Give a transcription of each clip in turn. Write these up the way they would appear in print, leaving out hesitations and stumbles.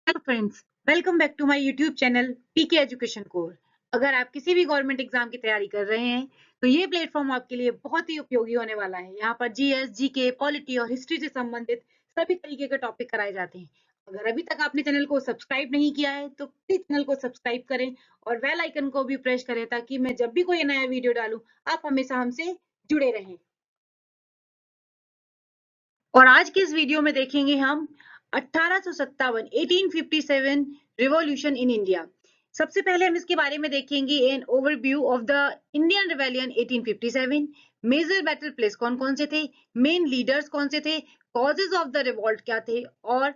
Hello friends, welcome back to my YouTube channel PK education core. अगर आप किसी भी गवर्नमेंट एग्जाम की तैयारी कर रहे हैं तो ये प्लेटफॉर्म आपके लिए बहुत ही उपयोगी होने वाला है। यहाँ पर जीएस, जीके, पॉलिटी और हिस्ट्री से संबंधित सभी तरीके के टॉपिक कराए जाते हैं। अगर अभी तक आपने चैनल को सब्सक्राइब नहीं किया है तो प्लीज चैनल को सब्सक्राइब करें और बेल आइकन को भी प्रेस करें ताकि मैं जब भी कोई नया वीडियो डालूं आप हमेशा हमसे जुड़े रहें। और आज के इस वीडियो में देखेंगे हम 1857 1857 रिवॉल्यूशन इन इंडिया। सबसे पहले हम इसके बारे में देखेंगे an overview of the Indian rebellion 1857। Major battle place कौन कौन से थे, मेन लीडर्स कौन से थे, कॉजेज ऑफ द रिवॉल्ट क्या थे और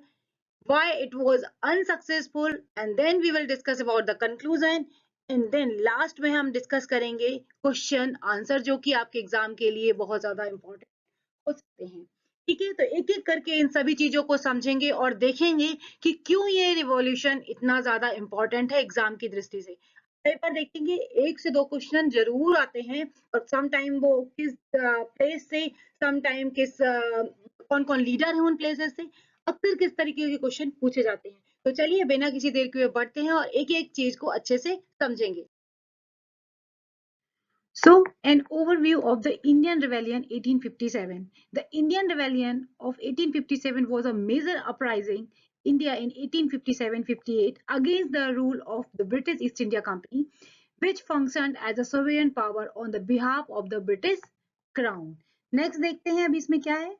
why it was unsuccessful, and then we will discuss about the conclusion, and then last में हम डिस्कस करेंगे क्वेश्चन आंसर जो कि आपके एग्जाम के लिए बहुत ज्यादा इंपॉर्टेंट हो सकते हैं। ठीक है, तो एक एक करके इन सभी चीजों को समझेंगे और देखेंगे कि क्यों ये रिवॉल्यूशन इतना ज्यादा इंपॉर्टेंट है एग्जाम की दृष्टि से। पेपर देखेंगे, एक से दो क्वेश्चन जरूर आते हैं और सम टाइम वो किस प्लेस से, सम टाइम किस कौन कौन लीडर है उन प्लेसेस से, अक्सर किस तरीके के क्वेश्चन पूछे जाते हैं। तो चलिए बिना किसी देर के बढ़ते हैं और एक एक चीज को अच्छे से समझेंगे। So, an overview of the Indian Rebellion 1857. The Indian Rebellion of 1857 was a major uprising India in 1857-58 against the rule of the British East India Company, which functioned as a sovereign power on the behalf of the British Crown. Next देखते हैं अभी इसमें क्या है।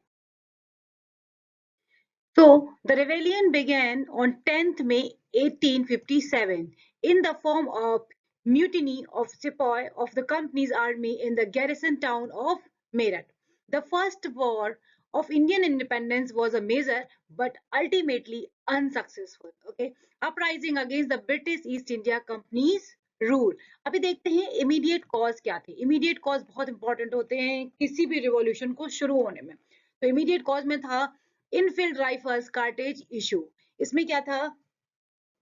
So, the rebellion began on 10th May 1857 in the form of mutiny of sepoy of the company's army in the garrison town of Meerut. The first war of Indian independence was a major but ultimately unsuccessful. Okay, uprising against the British East India Company's rule. अभी देखते हैं immediate cause क्या थे। Immediate cause बहुत important होते हैं किसी भी रिवॉल्यूशन को शुरू होने में। तो इमीडिएट कॉज में था इनफील्ड राइफल्स कार्टेज इशू। इसमें क्या था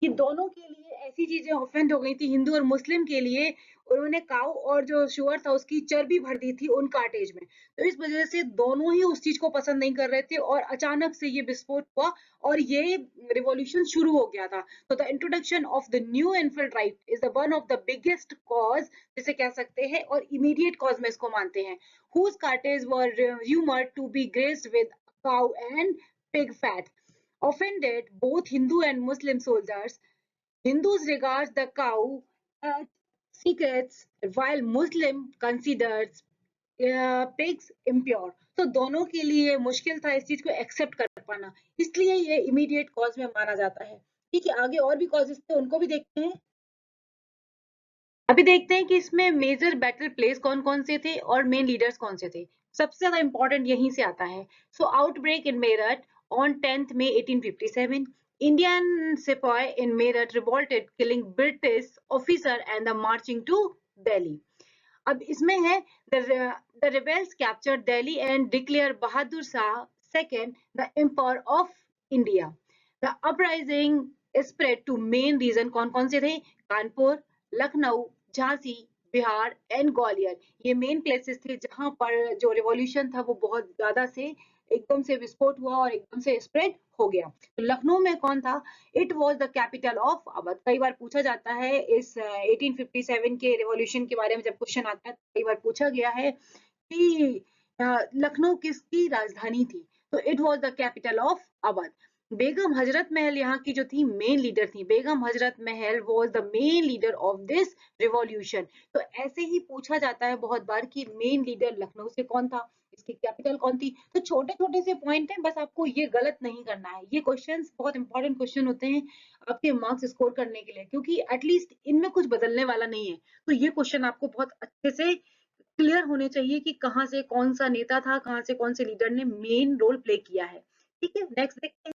कि दोनों के लिए ऐसी चीजें ऑफेंड हो गई थी, हिंदू और मुस्लिम के लिए। उन्होंने काऊ और जो शुअर था उसकी चर्बी भर दी थी उन कार्टेज में, तो इस वजह से दोनों ही उस चीज को पसंद नहीं कर रहे थे और अचानक से ये विस्फोट हुआ और ये रिवॉल्यूशन शुरू हो गया था। तो the introduction of the new Enfield right is the one of the biggest cause, जिसे कह सकते हैं, और इमीडिएट कॉज में इसको मानते हैं। Whose cartridges were rumoured to be greased with cow and pig fat offended both Hindu and Muslim soldiers. Hindus regard the cow as secrets while Muslim considers pigs impure. तो दोनों के लिए मुश्किल था इस चीज को एक्सेप्ट कर पाना, इसलिए ये इमीडिएट कॉज में माना जाता है। ठीक है, आगे और भी कॉजेस थे उनको भी देखते हैं। अभी देखते हैं कि इसमें मेजर बैटल प्लेस कौन कौन से थे और मेन लीडर्स कौन से थे। सबसे ज्यादा इंपॉर्टेंट यहीं से आता है। So outbreak in Meerut on 10th May 1857, Indian sepoy in Meerut revolted, killing British officer and the marching to Delhi. अब इसमें है the rebels captured Delhi and declared Bahadur Shah second the emperor of India. The uprising spread to main region कौन कौन से थे, Kanpur, Lucknow, Jhansi, Bihar and Gwalior. ये main places थे जहां पर जो रिवॉल्यूशन था वो बहुत ज्यादा से एकदम से विस्फोट हुआ और एकदम से स्प्रेड हो गया। तो लखनऊ में कौन था, it was the capital of Awadh. कई बार पूछा जाता है इस 1857 के रिवॉल्यूशन के बारे में, जब क्वेश्चन आता है कई बार पूछा गया है कि लखनऊ किसकी राजधानी थी, तो it was the capital of Awadh. Begum Hazrat Mahal यहाँ की जो थी मेन लीडर थी। बेगम हजरत महल was the main leader of this revolution. तो ऐसे ही पूछा जाता है बहुत बार कि मेन लीडर लखनऊ से कौन था, इसकी कैपिटल कौन थी। तो छोटे छोटे से पॉइंट हैं, बस आपको ये गलत नहीं करना है। ये क्वेश्चंस बहुत इंपॉर्टेंट क्वेश्चन होते हैं आपके मार्क्स स्कोर करने के लिए, क्योंकि एटलीस्ट इनमें कुछ बदलने वाला नहीं है। तो ये क्वेश्चन आपको बहुत अच्छे से क्लियर होने चाहिए कि कहाँ से कौन सा नेता था, कहाँ से कौन से लीडर ने मेन रोल प्ले किया है। ठीक है, नेक्स्ट देखते हैं।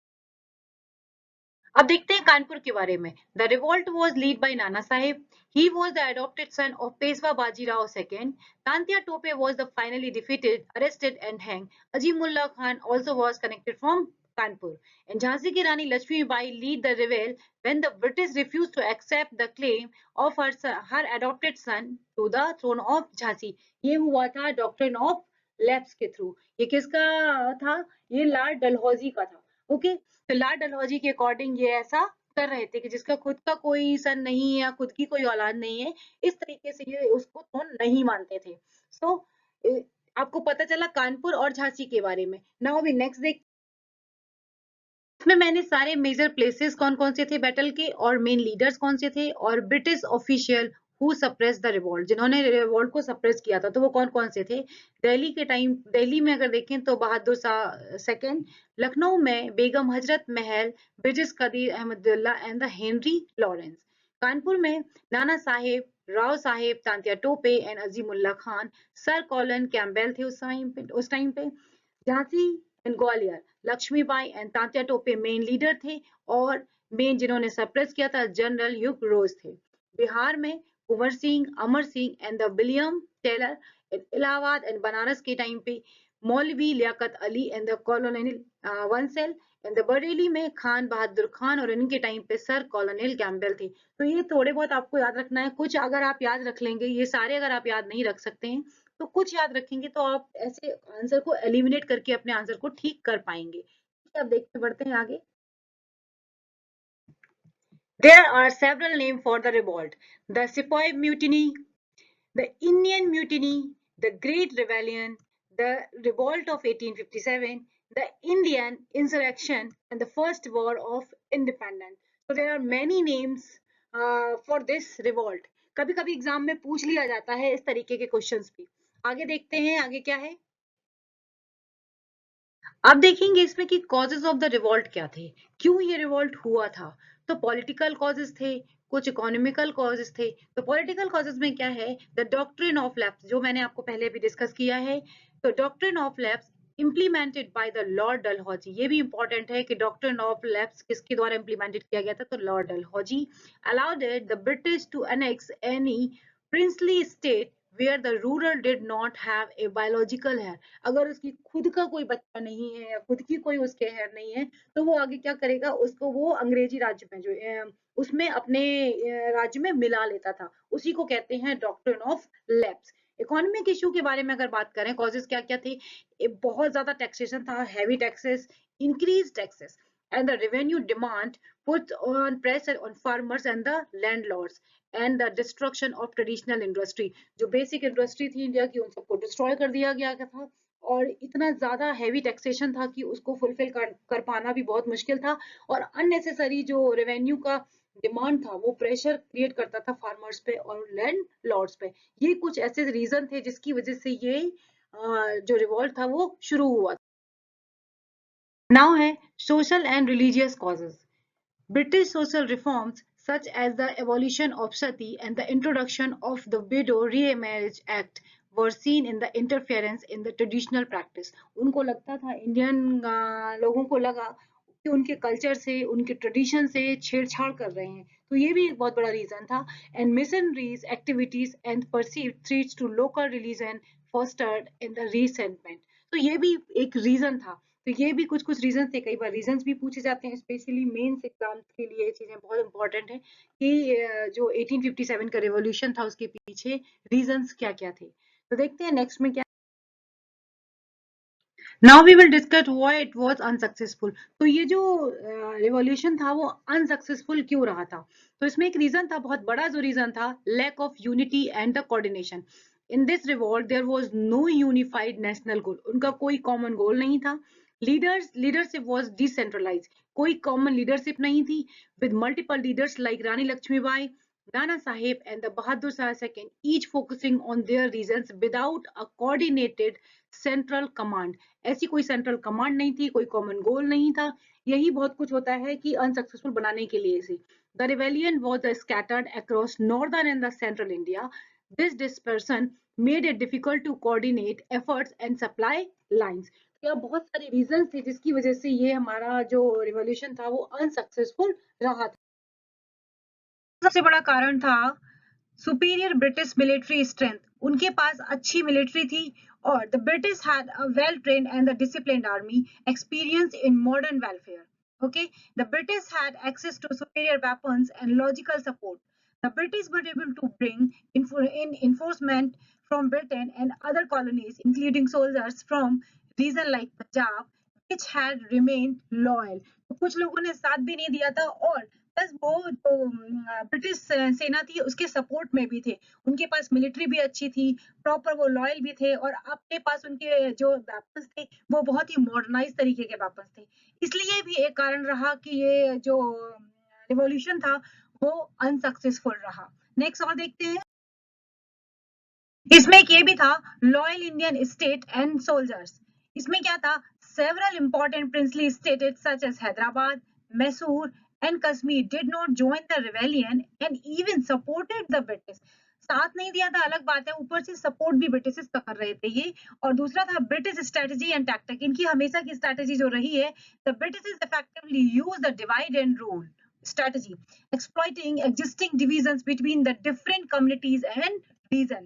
अब देखते हैं कानपुर के बारे में। The revolt was led by Nana Sahib. He was the adopted son of Peshwa Bajirao II. Tantia Tope was the finally defeated, arrested and hanged. Azimullah Khan also was connected from Kanpur. And Jhansi की Rani Lakshmi Bai lead the rebel when the British refused to accept the claim of her adopted son to the throne of Jhansi. ये हुआ था doctrine of lapse के through. ये किसका था, ये Lord Dalhousie का था। ओके, तो लॉर्ड डलहौजी के अकॉर्डिंग ये ऐसा कर रहे थे कि जिसका खुद का कोई सन नहीं है या खुद की कोई औलाद नहीं है, इस तरीके से ये उसको तो नहीं मानते थे। सो आपको पता चला कानपुर और झांसी के बारे में। नाउ वी नेक्स्ट देख, इसमें मैंने सारे मेजर प्लेसेस कौन-कौन से थे बैटल के और मेन लीडर्स कौन से थे और British official who suppress the revolt, जिन्होंने रिवोल्ट को सप्रेस किया था, तो वो कौन-कौन से थे। दिल्ली के टाइम, दिल्ली में अगर देखें तो बहादुर शाह सेकंड, लखनऊ में Begum Hazrat Mahal, Birjis Qadir Ahmadullah and the Henry Lawrence, Kanpur में Nana Saheb, Rao Saheb Tantya Tope and Azimullah Khan, sir Colin Campbell थे उस टाइम पे, Jhansi and Gwalior, Lakshmibai and Tantya Tope main leader थे और मेन जिन्होंने सप्रेस किया था जनरल ह्यूग रोज थे। बिहार में Kunwar Singh, Amar Singh and the William Taylor, Allahabad and Banaras के टाइम पे Maulvi Liaquat Ali and the colonial वंसेल एंड द बरेली में खान बहादुर खान और इनके टाइम पे सर कॉलोनियल कैम्पबेल थे। तो ये थोड़े बहुत आपको याद रखना है, कुछ अगर आप याद रख लेंगे, ये सारे अगर आप याद नहीं रख सकते हैं तो कुछ याद रखेंगे तो आप ऐसे आंसर को एलिमिनेट करके अपने आंसर को ठीक कर पाएंगे। ठीक है, अब देखते बढ़ते हैं आगे। There are several names for the revolt: the Sepoy Mutiny, the Indian Mutiny, the Great Rebellion, the Revolt of 1857, the Indian Insurrection, and the First War of Independence. So there are many names for this revolt. कभी कभी exam में पूछ लिया जाता है इस तरीके के क्वेश्चंस भी। आगे देखते हैं आगे क्या है। अब देखेंगे इसमें कि कॉजेज ऑफ द रिवॉल्ट क्या थे, क्यों ये रिवॉल्ट हुआ था। तो पॉलिटिकल कॉजेज थे, कुछ इकोनॉमिकल कॉजेज थे। तो पॉलिटिकल कॉजेज में क्या है, द डॉक्ट्रिन ऑफ लैप्स, जो मैंने आपको पहले भी डिस्कस किया है। तो doctrine of lapse implemented by the Lord Dalhousie, ये भी इंपॉर्टेंट है कि डॉक्ट्रिन ऑफ लैप्स किसके द्वारा इंप्लीमेंटेड किया गया था, तो Lord Dalhousie. Allowed the British to annex any princely state where the ruler did not have a biological heir, अगर उसकी खुद का कोई बच्चा नहीं है या खुद की कोई उसके हेयर नहीं है तो वो आगे क्या करेगा, उसको वो अंग्रेजी राज्य में जो उसमें अपने राज्य में मिला लेता था, उसी को कहते हैं doctrine of lapse. Economic issue के बारे में अगर बात करें, कॉजेस क्या क्या थे, बहुत ज्यादा टैक्सेशन था, heavy taxes, increase taxes and the revenue demand put on pressure on farmers and the landlords and the destruction of traditional industry, जो बेसिक इंडस्ट्री थी इंडिया की उन सबको डिस्ट्रॉय कर दिया गया था और इतना ज्यादा हैवी टैक्सेशन था कि उसको फुलफिल कर पाना भी बहुत मुश्किल था और अननेसेसरी जो रेवेन्यू का डिमांड था वो प्रेशर क्रिएट करता था फार्मर्स पे और लैंड लॉर्ड्स पे। ये कुछ ऐसे रीजन थे जिसकी वजह से ये जो रिवॉल्ट था वो शुरू हुआ। नाउ है social and religious causes. British social reforms such as the abolition of sati and the introduction of the Widow Remarriage Act were seen in the interference in the traditional practice. उनको लगता था, Indian लोगों को लगा कि उनके culture से, उनके ट्रेडिशन से छेड़छाड़ कर रहे हैं, तो ये भी एक बहुत बड़ा रीजन था। And missionaries activities and perceived threats to local religion fostered in the resentment, तो ये भी एक रीजन था। तो ये भी कुछ कुछ रीजन थे, कई बार रीजंस भी पूछे जाते हैं, स्पेशली मेंस एग्जाम के लिए ये चीजें बहुत इंपॉर्टेंट है कि जो 1857 का रेवोल्यूशन था उसके पीछे रीजंस क्या क्या थे। तो देखते हैं नेक्स्ट में क्या। Now we will discuss why it was unsuccessful. तो ये जो रिवॉल्यूशन था वो अनसक्सेसफुल क्यों रहा था, तो इसमें एक रीजन था, बहुत बड़ा जो रीजन था, lack of unity and the coordination. In this revolt there was no unified national goal, उनका कोई कॉमन गोल नहीं था। लीडरशिप वाज डिसेंट्रलाइज्ड, कोई कॉमन लीडरशिप नहीं थी, with multiple leaders like Rani Lakshmibai, Nana Sahib and the Bahadur Shah II, each focusing on their regions without a coordinated central command. ऐसी कोई central command नहीं थी, कोई कॉमन गोल नहीं था। यही बहुत कुछ होता है कि अनसक्सेसफुल बनाने के लिए से। The rebellion was scattered across northern and the central India. This dispersion made it difficult to coordinate efforts and supply lines. तो बहुत सारे रीजन थे जिसकी वजह से ये हमारा जो रिवॉल्यूशन था वो अनसक्सेसफुल रहा था। सबसे बड़ा कारण था सुपीरियर ब्रिटिश मिलिट्री स्ट्रेंथ, उनके पास अच्छी मिलिट्री थी और the British had a well trained and the disciplined army experience in modern welfare. Okay, the British had access to superior weapons and logical support. The British were able to bring in enforcement from Britain and other colonies, including soldiers from regions like Punjab, which had remained loyal. तो कुछ लोगों ने साथ भी नहीं दिया था और प्लस वो तो ब्रिटिश सेना थी उसके सपोर्ट में भी थे, उनके पास मिलिट्री भी अच्छी थी, प्रॉपर वो लॉयल भी थे और अपने पास उनके जो वेपन्स थे वो बहुत ही मॉडर्नाइज तरीके के वेपन्स थे। इसलिए भी एक कारण रहा कि ये जो रिवॉल्यूशन था वो अनसक्सेसफुल रहा। नेक्स्ट और देखते हैं। इसमें एक ये भी था, loyal Indian state and soldiers. इसमें क्या था, several important princely states such as Hyderabad, Mysore and Kashmir did not join the rebellion and even supported the British. साथ नहीं दिया था अलग बात है, ऊपर से सपोर्ट भी ब्रिटिश का कर रहे थे ये। और दूसरा था ब्रिटिश स्ट्रेटजी एंड टैक्टिक। इनकी हमेशा की स्ट्रेटजी जो रही है, the British effectively use the divide and rule strategy, exploiting existing divisions between the different communities and region.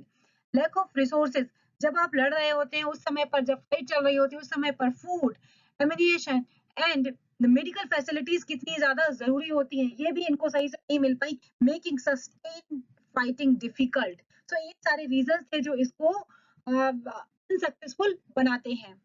Lack of resources, जब आप लड़ रहे होते हैं उस समय पर, जब फाइट चल रही होती है उस समय पर food, ammunition and medical facilities कितनी ज्यादा जरूरी होती हैं, ये भी इनको सही से नहीं मिल पाई, मेकिंग सस्टेन फाइटिंग डिफिकल्ट। सो ये सारे रीजंस थे जो इसको अनसक्सेसफुल बनाते हैं।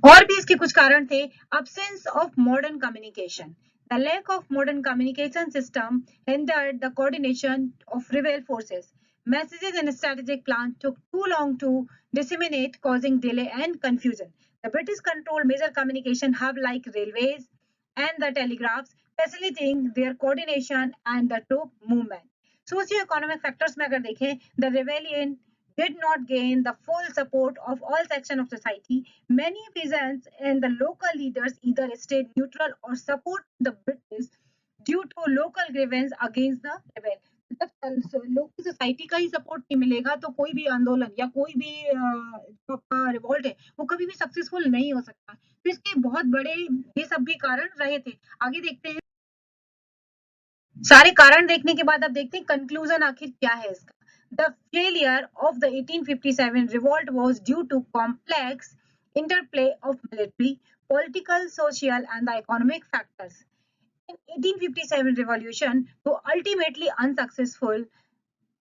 और भी इसके कुछ कारण थे, absence of modern communication. The lack of modern communication system hindered the coordination of rebel forces. Messages and strategic plans took too long to disseminate, causing delay and confusion. The British controlled major communication hubs like railways and the telegraphs, facilitating their coordination and the troop movement. Socio-economic factors में अगर देखें, the rebellion did not gain the full support of all sections of society. Many peasants and the local leaders either stayed neutral or support the British due to local grievance against the rebel. जब local society का ही support नहीं मिलेगा तो कोई भी आंदोलन या कोई भी रिवॉल्ट है वो कभी भी सक्सेसफुल नहीं हो सकता। तो इसके बहुत बड़े ये सब भी कारण रहे थे। आगे देखते हैं। सारे कारण देखने के बाद अब देखते हैं कंक्लूजन आखिर क्या है इसका। The failure of the 1857 revolt was due to complex interplay of military, political, social, and the economic factors. In 1857 revolution, though ultimately unsuccessful,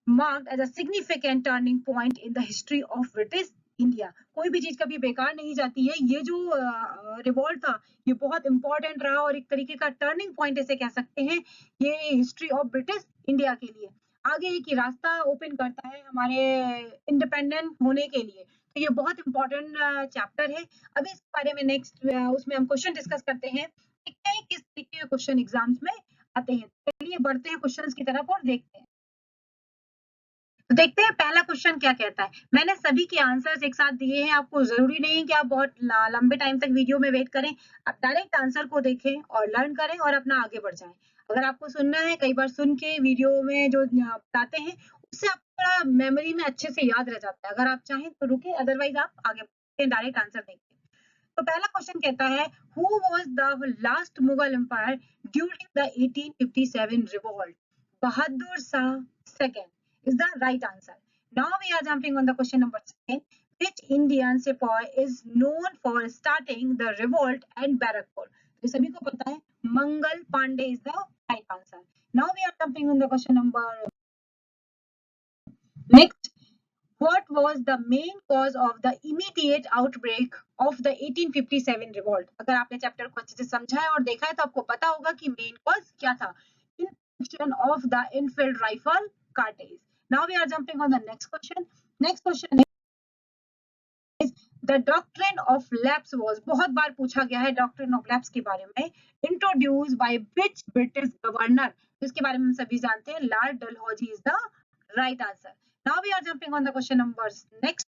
marked as a significant turning point in the history of British India. कोई भी चीज कभी बेकार नहीं जाती है। ये जो रिवॉल्ट था ये बहुत इंपॉर्टेंट रहा और एक तरीके का टर्निंग पॉइंट इसे कह सकते हैं ये हिस्ट्री ऑफ ब्रिटिश इंडिया के लिए। आगे एक ही रास्ता ओपन करता है हमारे इंडिपेंडेंट होने के लिए। तो ये बहुत इंपॉर्टेंट चैप्टर है। अभी इस बारे में नेक्स्ट उसमें हम क्वेश्चन डिस्कस करते हैं किस तरीके के क्वेश्चन एग्जाम्स में आते हैं। चलिए बढ़ते हैं क्वेश्चंस की तरफ और देखते हैं। तो देखते हैं पहला क्वेश्चन क्या कहता है। मैंने सभी के आंसर्स एक साथ दिए हैं, आपको जरूरी नहीं है कि आप बहुत लंबे टाइम तक वीडियो में वेट करें, आप डायरेक्ट आंसर को देखें और लर्न करें और अपना आगे बढ़ जाएं। अगर आपको सुनना है, कई बार सुन के वीडियो में जो बताते हैं उससे आपको थोड़ा मेमोरी में अच्छे से याद रह जाता है। अगर आप चाहें तो रुके, अदरवाइज आप आगे बढ़ते हैं, डायरेक्ट आंसर देखें। तो पहला क्वेश्चन कहता है who was the last Mughal empire during the 1857 revolt? Bahadur Shah second is the right answer. Now we are jumping on the question number 2. Which Indian sepoy is known for starting the revolt at Barakpur? तो सभी को पता है Mangal Pandey is the right answer. Now we are jumping on the question number next. What was the main cause of the immediate outbreak of the 1857 revolt? अगर आपने chapter को अच्छे से समझा है और देखा है तो आपको पता होगा कि मेन कॉज क्या था। Introduction of the Enfield rifle cartridge. Now we are jumping on the next question. Next question is the doctrine of lapse was, बहुत बार पूछा गया है doctrine of lapse के बारे में, introduced by which British governor? इसके बारे में हम सभी जानते हैं, Lord Dalhousie is the right answer. Now we are jumping on the question numbers next.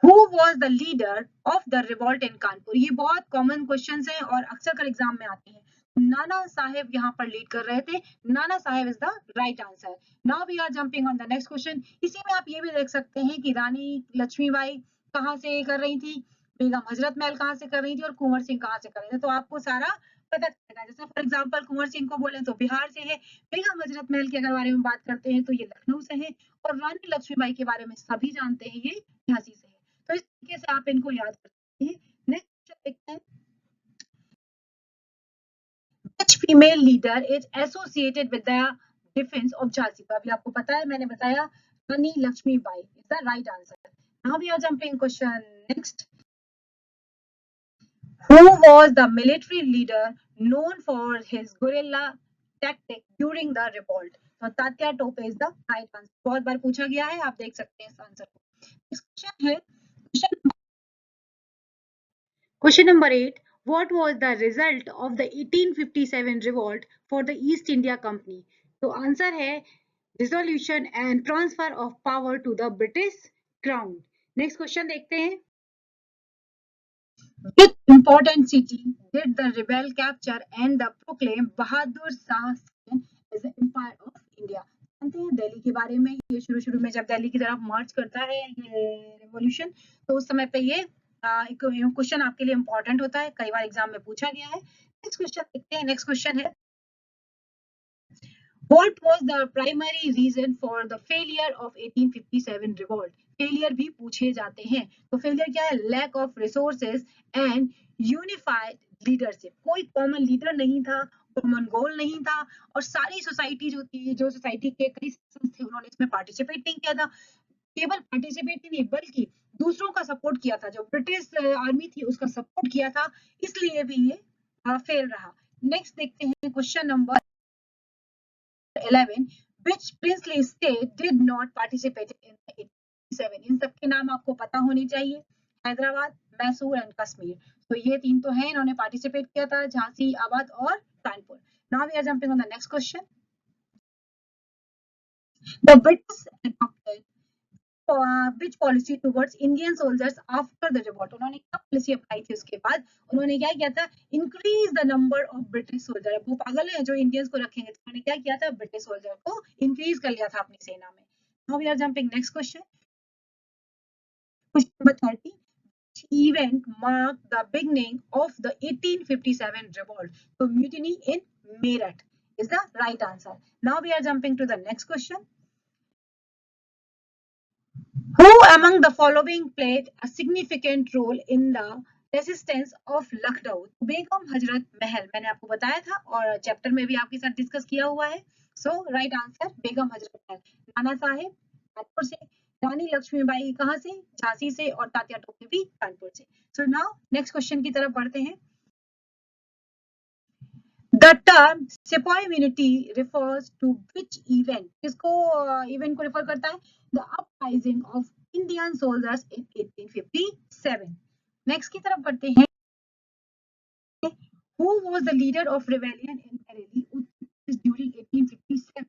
Who was the leader of the revolt in Kanpur? ये बहुत कॉमन क्वेश्चंस हैं और अक्सर कर एग्जाम में आते हैं। नाना साहेब यहाँ पर लीड कर रहे थे। Nana Saheb is the right answer. Now we are jumping on the next question. इसी में आप ये भी देख सकते हैं कि रानी लक्ष्मीबाई कहाँ से कर रही थी, बेगम हजरत महल कहाँ से कर रही थी और कुंवर सिंह कहाँ से कर रहे थे। तो आपको सारा पता चलेगा। जैसे फॉर एग्जाम्पल कुंवर सिंह को बोले तो बिहार से है, बेगम हजरत महल के अगर बारे में बात करते हैं तो ये लखनऊ से है और रानी लक्ष्मीबाई के बारे में सभी जानते हैं ये झांसी से है। तो इस तरीके से आप इनको याद कर सकते हैं। नेक्स्ट देखते हैं which female leader is associated with the defense of Jhansi? तो अभी आपको पता है, मैंने बताया रानी Lakshmibai is the right answer. Now we are jumping question next. Who was the military leader known for his guerrilla tactic during the revolt? तो Tatya Tope is the right answer. बहुत बार पूछा गया है, आप देख सकते हैं इस आंसर को। नेक्स्ट क्वेश्चन है question number 8। What was the result of the 1857 revolt for the East India Company? तो आंसर है dissolution and transfer of power to the British Crown। Next question देखते हैं। Which important city did the rebel capture and the proclaim Bahadur Shah II as the Empire of India? जानते हैं दिल्ली के बारे में। ये शुरू में जब दिल्ली की तरफ मार्च करता है ये रेवोल्यूशन, तो उस समय पे ये एक क्वेश्चन आपके लिए इंपॉर्टेंट होता है, कई बार एग्जाम में पूछा गया है। नेक्स्ट क्वेश्चन देखते हैं। नेक्स्ट क्वेश्चन है What was the primary reason for the failure of 1857 revolt? Failure भी पूछे जाते हैं। तो फेलियर क्या है? Lack of resources and unified leadership. कोई कॉमन लीडर नहीं था, कॉमन गोल नहीं था, और सारी सोसाइटी जो थी, जो सोसाइटी के कई सेक्शंस थे, उन्होंने इसमें पार्टिसिपेट नहीं किया था। केवल पार्टिसिपेट ही नहीं बल्कि दूसरों का सपोर्ट किया था, जो ब्रिटिश आर्मी थी उसका सपोर्ट किया था, इसलिए भी ये फेल रहा। नेक्स्ट देखते हैं question number 11। Which princely state did not participate in the 1857? इन सबके नाम आपको पता होने चाहिए। हैदराबाद, मैसूर एंड कश्मीर। तो ये तीन तो हैं, इन्होंने पार्टिसिपेट किया था, झांसी, अवध और Kanpur. Now we are jumping on the next question. The British adopted which policy towards Indian soldiers after the revolt? उन्होंने क्या पॉलिसी अप्लाई थी उसके बाद? उन्होंने क्या किया था? Increase the number of British soldier. वो पागल है जो इंडियंस को रखेंगे, तो उन्होंने क्या किया था? ब्रिटिश सोल्जर को इंक्रीज कर लिया था अपनी सेना में। Now we are jumping next question. Question number 30। Which event marked the beginning of the 1857 revolt? So mutiny in Meerut is the right answer. Now we are jumping to the next question. Who among the following played a significant role in the resistance of Lucknow? Begum Hazrat Mahal, मैंने आपको बताया था और chapter में भी आपके साथ discuss किया हुआ है। सो राइट आंसर बेगम हजरत महल। नाना साहेब कानपुर से, रानी लक्ष्मीबाई कहाँ से? झांसी से, और तात्या टोपे भी कानपुर से। सो नाउ नेक्स्ट क्वेश्चन की तरफ बढ़ते हैं। The term Sepoy Mutiny refers to which event? किसको इवेंट को रेफर करता है? The uprising of Indian soldiers in 1857. Next की तरफ बढ़ते हैं। Who was the leader of rebellion in Bareilly during 1857?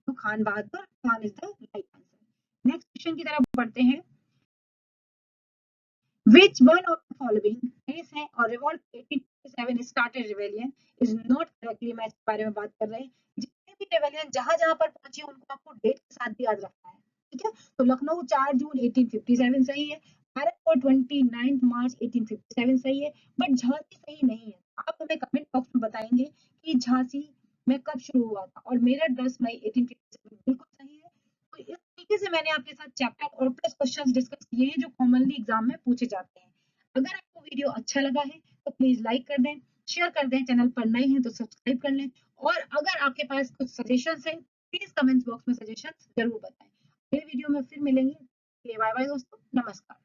तो Khan Bahadur Khan is the right answer. Next question की तरफ बढ़ते हैं। Which one of the following case है और revolt 1857 started rebellion is not correctly, मैं इसके बारे में बात कर रहे हैं। जितने भी rebellion जहां पर पहुंची उनको आपको डेट के साथ भी याद रखना है, ठीक है? तो लखनऊ 4 जून 1857 सही है, भारतपुर 29 मार्च 1857 सही है, बट झांसी सही नहीं है। आप हमें कमेंट बॉक्स में बताएंगे कि झांसी में कब शुरू हुआ था, और मेरठ 10 मई 1857 बिल्कुल सही है। तो इस तरीके से मैंने आपके साथ चैप्टर और प्लस क्वेश्चंस डिस्कस किए हैं जो कॉमनली एग्जाम में पूछे जाते हैं। अगर आपको वीडियो अच्छा लगा है तो प्लीज लाइक कर दें, शेयर कर दें, चैनल पर नए हैं तो सब्सक्राइब कर लें, और अगर आपके पास कुछ सजेशंस हैं प्लीज कमेंट्स बॉक्स में सजेशंस जरूर बताएं। अगले वीडियो में फिर मिलेंगे। बाय बाय दोस्तों, नमस्कार।